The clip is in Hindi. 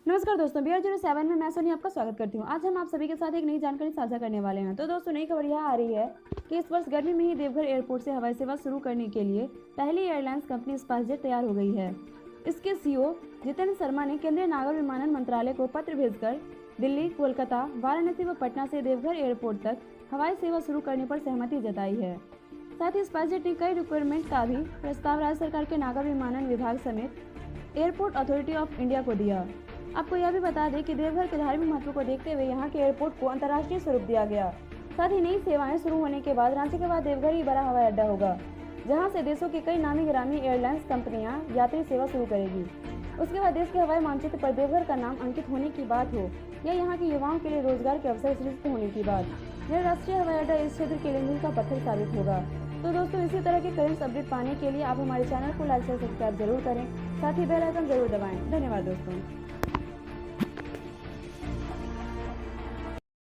नमस्कार दोस्तों, BR07 में मैं सोनी आपका स्वागत करती हूँ। आज हम आप सभी के साथ एक नई जानकारी साझा करने वाले हैं। तो दोस्तों, नई खबर यह आ रही है कि इस वर्ष गर्मी में ही देवघर एयरपोर्ट से हवाई सेवा शुरू करने के लिए पहली एयरलाइंस कंपनी स्पाइसजेट तैयार हो गई है। इसके CEO जितेंद्र शर्मा ने केंद्रीय नागर विमानन मंत्रालय को पत्र भेजकर दिल्ली, कोलकाता, वाराणसी व पटना से देवघर एयरपोर्ट तक हवाई सेवा शुरू करने पर सहमति जताई है। साथ ही स्पाइसजेट ने कई रिक्वायरमेंट का भी प्रस्ताव राज्य सरकार के नागर विमानन विभाग समेत एयरपोर्ट अथॉरिटी ऑफ इंडिया को दिया। आपको यह भी बता दें कि देवघर के धार्मिक महत्व को देखते हुए यहाँ के एयरपोर्ट को अंतर्राष्ट्रीय स्वरूप दिया गया। साथ ही नई सेवाएं शुरू होने के बाद रांची के बाद देवघर ही बड़ा हवाई अड्डा होगा, जहां से देशों की कई नामी गिरामी एयरलाइंस कंपनियां यात्री सेवा शुरू करेगी। उसके बाद देश के हवाई मानचित्र पर देवघर का नाम अंकित होने की बात हो या यहाँ के युवाओं के लिए रोजगार के अवसर सृजित होने की बात, यह राष्ट्रीय हवाई अड्डा इस क्षेत्र के लिए मील का पत्थर साबित होगा। तो दोस्तों, इसी तरह के करंट अपडेट पाने के लिए आप हमारे चैनल को लाइक और सब्सक्राइब जरूर करें, साथ ही बेल आइकन जरूर दबाएं। धन्यवाद दोस्तों।